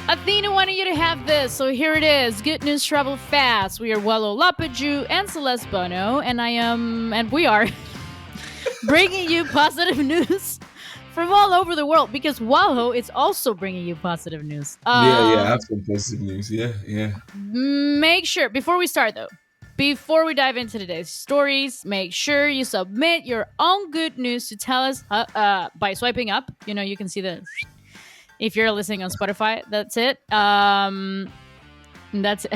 Athena wanted you to have this, so here it is. Good news travel fast. We are Wallo Lapaju and Celeste Bono, and we are bringing you positive news from all over the world because Wallo is also bringing you positive news. Yeah, I have some positive news. Yeah. Make sure, before we start though, before we dive into today's stories, make sure you submit your own good news to tell us by swiping up. You know, you can see the. If you're listening on Spotify, that's it. That's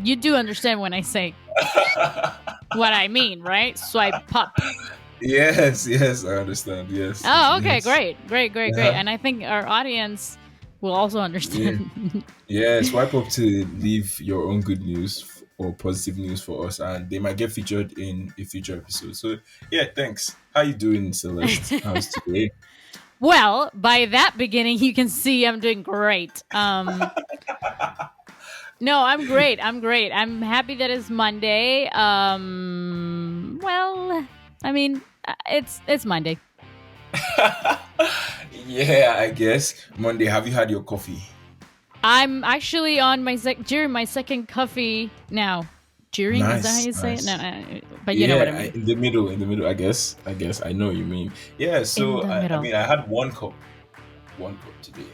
you do understand when I say what I mean, right? Swipe up. Yes, I understand. Yes. Oh, okay, Yes. great. Uh-huh. And I think our audience will also Yeah. understand. Yeah, swipe up to leave your own good news or positive news for us, and they might get featured in a future episode. So, yeah, thanks. How you doing, Celeste? How's today? Well, by that beginning, you can see I'm doing great. No, I'm great. I'm happy that it's Monday. Well, I mean, it's Monday. Yeah, I guess Monday. Have you had your coffee? I'm actually on my during my second coffee now. During, is that how Nice, you say it? No, nice. but you know what I Yeah, mean. in the middle. I guess I know what you mean. Yeah, In so the I middle. mean, I had one cup today,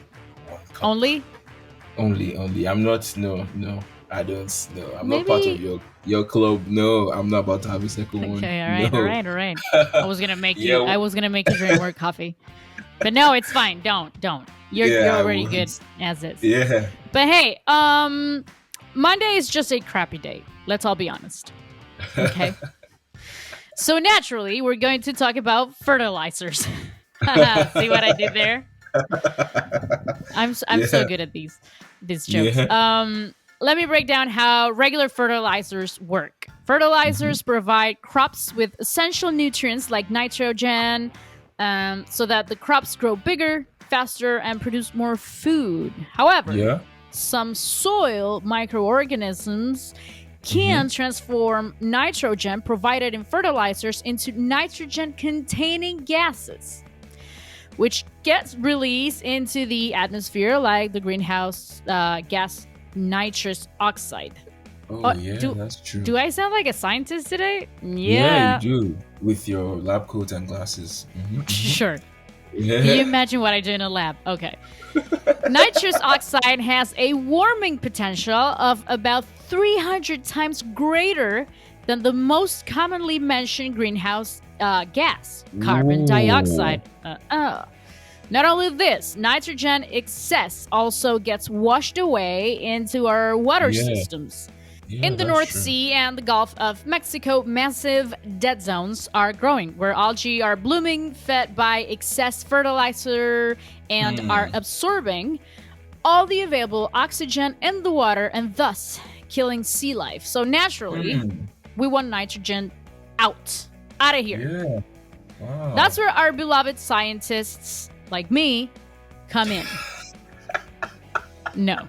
one cup Only only. I'm not. No, I don't. No, I'm not part of maybe. your club. No, I'm not about to have a second one. Okay, No. all right. I was gonna make Yeah, you. I was gonna make you drink more coffee, but no, it's fine. Don't. You're yeah, I already good won't. as is. Yeah. But hey, Monday is just a crappy day. Let's all be honest. Okay. So naturally, we're going to talk about fertilizers. See what I did there? I'm so Yeah. good at these jokes. Yeah. Let me break down how regular fertilizers work. Hmm. Fertilizers provide crops with essential nutrients like nitrogen, so that the crops grow bigger, faster, and produce more food. However, Yeah. some soil microorganisms Hmm. can transform nitrogen provided in fertilizers into nitrogen containing gases, which gets released into the atmosphere like the greenhouse gas nitrous oxide. Oh Oh, yeah, do that's true. do I sound like a scientist today? Yeah, you Yeah, do with your lab coat and glasses. sure. Can you Yeah. imagine what I do in a lab? Okay. Nitrous oxide has a warming potential of about 300 times greater than the most commonly mentioned greenhouse gas, carbon Ooh. dioxide. Not only this, nitrogen excess also gets washed away into our water Yeah. systems. Yeah, In the that's North true. Sea and the Gulf of Mexico, massive dead zones are growing, where algae are blooming, fed by excess fertilizer, and are Mm. absorbing all the available oxygen in the water and thus killing sea life. So naturally, Mm. we want nitrogen out of here. Yeah. That's Wow. where our beloved scientists like me come in. No.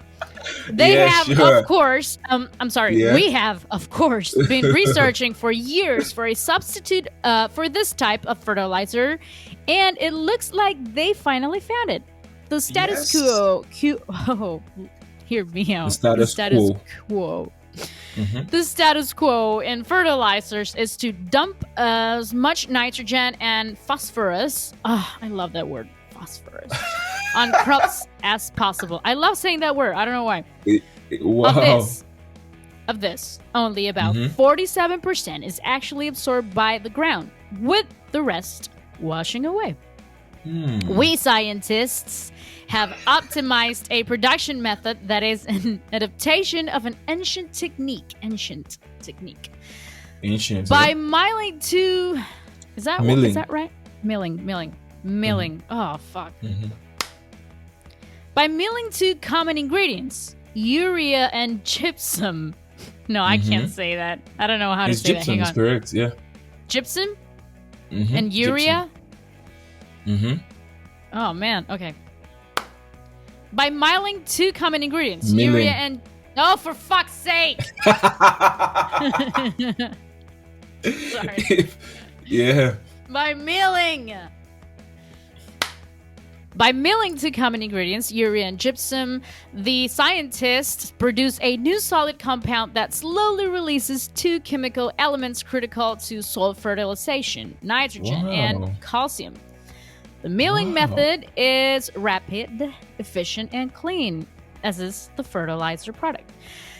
They Yeah, have, of sure. course, I'm sorry, Yeah. we have, of course, been researching for years for a substitute for this type of fertilizer, and it looks like they finally found it. The status Yes. quo, oh, hear me The out. The status status quo. quo. Hmm. The status quo in fertilizers is to dump as much nitrogen and phosphorus. I love that word, phosphorus. On crops as possible. I love saying that word. I don't know why. Of Wow. this, of this, only about Hmm. 47% is actually absorbed by the ground, with the rest washing away. Hmm. We scientists have optimized a production method that is an adaptation of an ancient technique. Ancient. Yeah. By milling two, is Milling. that right? Hmm. Milling. Oh fuck. Hmm. By milling two common ingredients, urea and gypsum. No, I Hmm. can't say that. I don't know how to It's say that. gypsum. Hang Is on. correct. Yeah. Gypsum Hmm. and Gypsum. urea? Hmm. Oh man, okay. By milling two common ingredients, urea Milling. and oh, for fuck's sake! Sorry. Yeah. By milling. By milling two common ingredients, urea and gypsum, the scientists produce a new solid compound that slowly releases two chemical elements critical to soil fertilization: nitrogen and Wow. calcium. The milling Wow. method is rapid, efficient, and clean, as is the fertilizer product.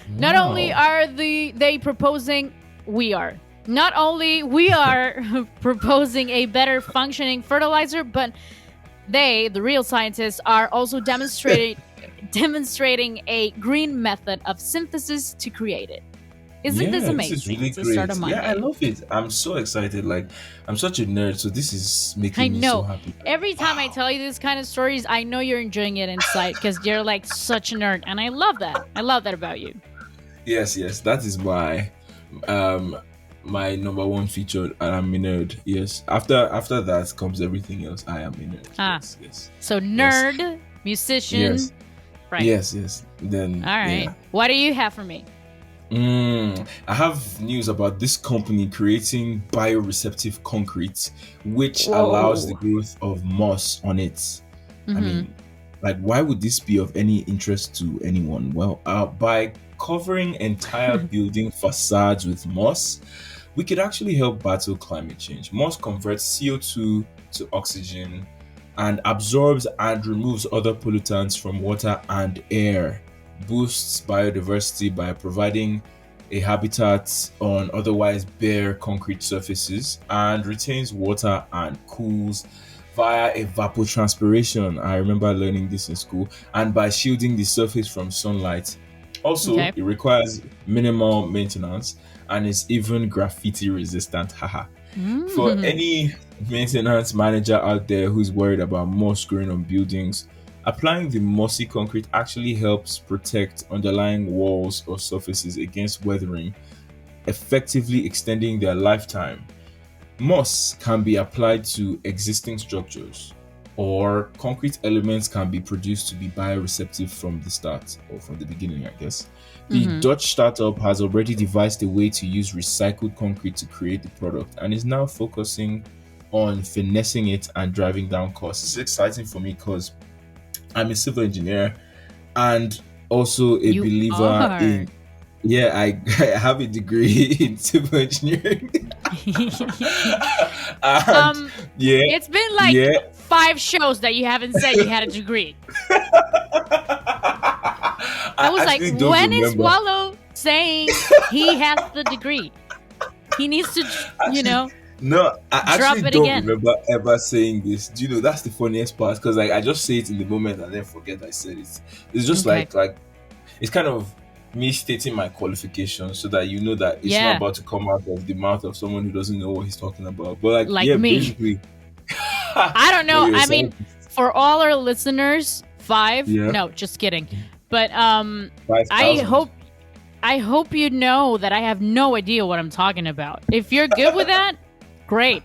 Not only Wow. are they proposing, we are. Not only we are proposing a better functioning fertilizer, but they, the real scientists, are also demonstrating a green method of synthesis to create it. Isn't this Yeah, this is amazing really to start great. a Yeah, I Monday? love it. I'm so excited. Like, I'm such a nerd, so this is I making me so know. happy. Every time I Wow. tell you this kind of stories, I know you're enjoying it inside because you're like such a nerd, and I love that. I love that about you. Yes, yes, that is um my number one feature, and I'm a nerd. Yes. After that comes everything else. I am a nerd. Ah, Yes, yes, so yes, nerd, musician, yes, right? yes, yes. Then All right. yeah. What do you have for me? I have news about this company creating bioreceptive concrete, which allows the Whoa. growth of moss on it. I Mm-hmm. mean, like, why would this be of any interest to anyone? Well, by covering entire building facades with moss, we could actually help battle climate change. Moss converts CO2 to oxygen and absorbs and removes other pollutants from water and air, boosts biodiversity by providing a habitat on otherwise bare concrete surfaces, and retains water and cools via evapotranspiration. I remember learning this in school, and by shielding the surface from sunlight. Also, Okay. it requires minimal maintenance and is even graffiti resistant. Haha. For Mm. any maintenance manager out there who's worried about moss growing on buildings, applying the mossy concrete actually helps protect underlying walls or surfaces against weathering, effectively extending their lifetime. Moss can be applied to existing structures, or concrete elements can be produced to be bioreceptive from the start, or from the beginning, I guess. The Mm-hmm. Dutch startup has already devised a way to use recycled concrete to create the product and is now focusing on finessing it and driving down costs. It's exciting for me because I'm a civil engineer and also a You believer are. in, yeah, I have a degree in civil engineering. And um, yeah, it's been like yeah. 5 shows that you haven't said you had a degree. I I was like, actually don't when is remember. Wallow saying he has the degree? He needs to, Actually, no, I drop actually it don't again. remember ever saying this. Do you know that's the funniest part? Because like I just say it in the moment and then forget I said it. It's just Okay. like it's kind of me stating my qualifications so that you know that it's not Yeah, about to come out of the mouth of someone who doesn't know what he's talking about. But like, like yeah, me. basically. I don't But know. you're a I mean, scientist. for all our listeners, 5. Yeah, No, just kidding. But I 5,000. hope you know that I have no idea what I'm talking about. If you're good with that, great.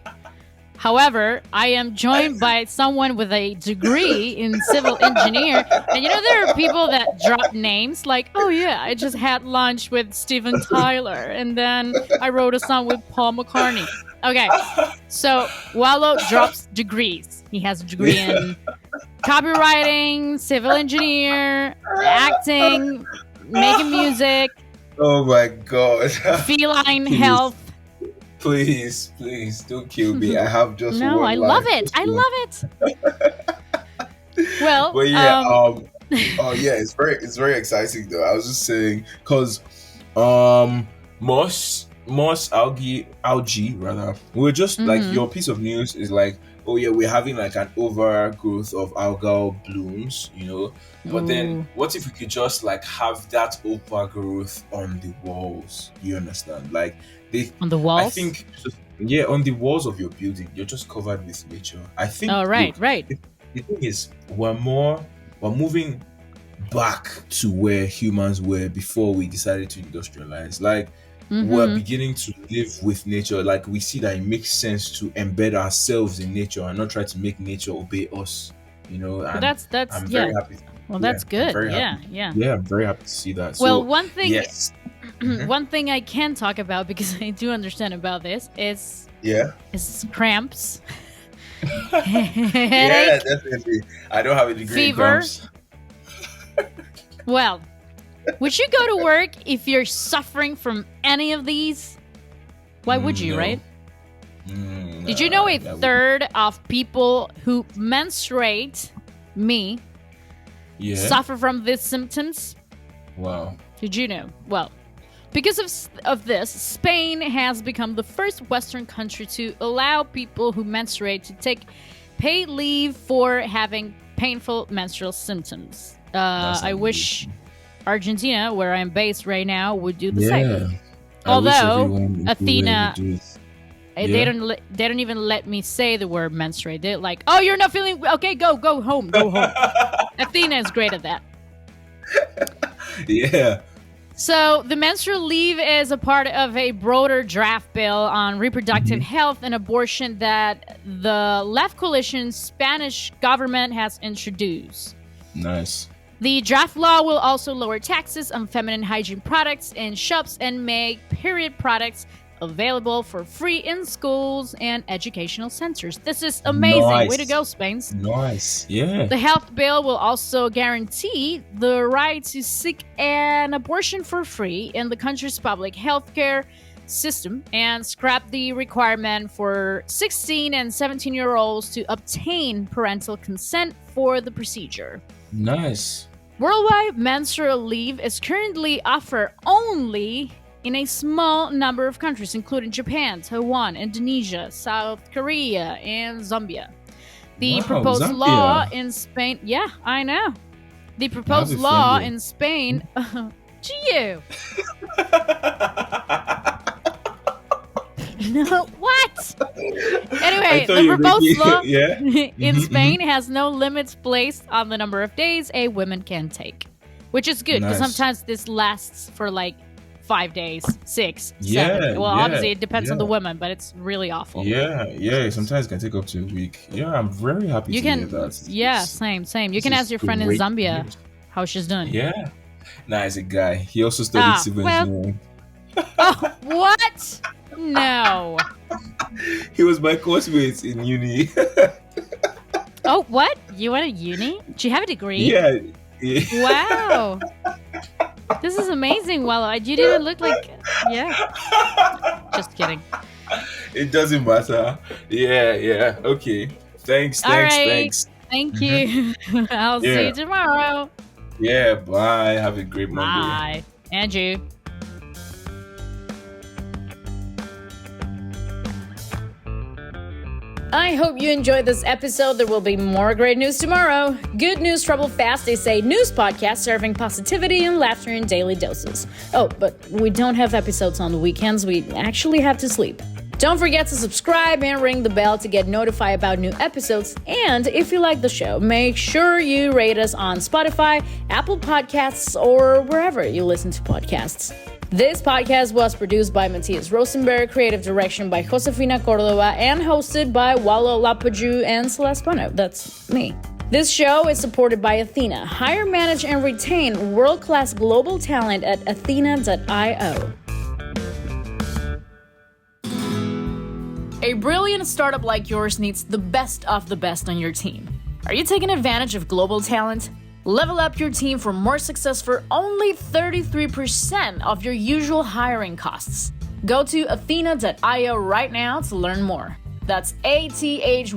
However, I am joined by someone with a degree in civil engineer. And you know, there are people that drop names like, oh, yeah, I just had lunch with Steven Tyler. And then I wrote a song with Paul McCartney. Okay, so Wallow drops degrees. He has a degree in copywriting, civil engineer, acting, making music, Oh my god. feline Please, health. please, don't kill me. I have just No, I one love life. it. Just I one. love it. Well, But yeah, oh yeah, it's very exciting though. I was just saying because moss algae rather. We're just like mhm. your piece of news is like, oh yeah, we're having like an overgrowth of algal blooms, you know. But then Ooh, what if we could just like have that overgrowth on the walls? You understand? Like they on the I walls. think yeah, on the walls of your building, you're just covered with nature. I think Oh, right, look, right. the thing is we're moving back to where humans were before we decided to industrialize. Like we're Mm-hmm. beginning to live with nature. Like we see that it makes sense to embed ourselves in nature and not try to make nature obey us. You know, Well, and that's I'm very yeah. happy. Well, Yeah, that's I'm good. very Yeah, happy. yeah. Yeah, I'm very happy to see that. Well, So one thing yes. Mhm. one thing I can talk about because I do understand about this is Yeah. cramps. Yeah, headache, definitely. I don't have a degree in fever. comms. Well, would you go to work if you're suffering from any of these? Why would you, No. right? Did you know a third of people who menstruate, me, Yeah. suffer from these symptoms? Wow. Did you know? Well, because of this, Spain has become the first Western country to allow people who menstruate to take paid leave for having painful menstrual symptoms. I wish Argentina, where I'm based right now, would do the same. Yeah. Although Athyna, Yeah. they don't even let me say the word menstruate. They're like, "Oh, you're not feeling okay? Go home, go home." Athyna is great at that. Yeah. So the menstrual leave is a part of a broader draft bill on reproductive health and abortion that the Left Coalition's Spanish government has introduced. Nice. The draft law will also lower taxes on feminine hygiene products in shops and make period products available for free in schools and educational centers. This is amazing. Nice. Way to go, Spain. Nice. Yeah. The health bill will also guarantee the right to seek an abortion for free in the country's public healthcare system and scrap the requirement for 16 and 17-year-olds to obtain parental consent for the procedure. Nice. Worldwide menstrual leave is currently offered only in a small number of countries, including Japan, Taiwan, Indonesia, South Korea, and Zambia. The proposed Zambia. law in Spain... Yeah, I know. The proposed law in Spain... Gee, no, what? Anyway, the proposed law in Spain has no limits placed on the number of days a woman can take, which is good because sometimes this lasts for like 5 days, 6, 7. Well, obviously it depends on the woman, but it's really awful. Yeah. Sometimes it can take up to a week. Yeah, I'm very happy to hear that. Yeah, same. You can ask your friend in Zambia how she's doing. Yeah. Nice guy. He also studied civil engineering. Oh, what? No. He was my coursemate in uni. Oh, what? You went to uni? Do you have a degree? Yeah. Wow. This is amazing. Well, you didn't look like... Yeah. Just kidding. It doesn't matter. Yeah. Okay. Thanks. Thank you. I'll see you tomorrow. Yeah, bye. Have a great Monday. Bye. And you. I hope you enjoyed this episode. There will be more great news tomorrow. Good news, trouble fast. They say news podcast serving positivity and laughter in daily doses. Oh, but we don't have episodes on the weekends. We actually have to sleep. Don't forget to subscribe and ring the bell to get notified about new episodes. And if you like the show, make sure you rate us on Spotify, Apple Podcasts, or wherever you listen to podcasts. This podcast was produced by Matthias Rosenberg, creative direction by Josefina Cordova, and hosted by Wallo Lapaju and Celeste Bono. That's me. This show is supported by Athyna. Hire, manage, and retain world-class global talent at Athyna.io. A brilliant startup like yours needs the best of the best on your team. Are you taking advantage of global talent? Level up your team for more success for only 33% of your usual hiring costs. Go to Athyna.io right now to learn more. That's Athyna.io.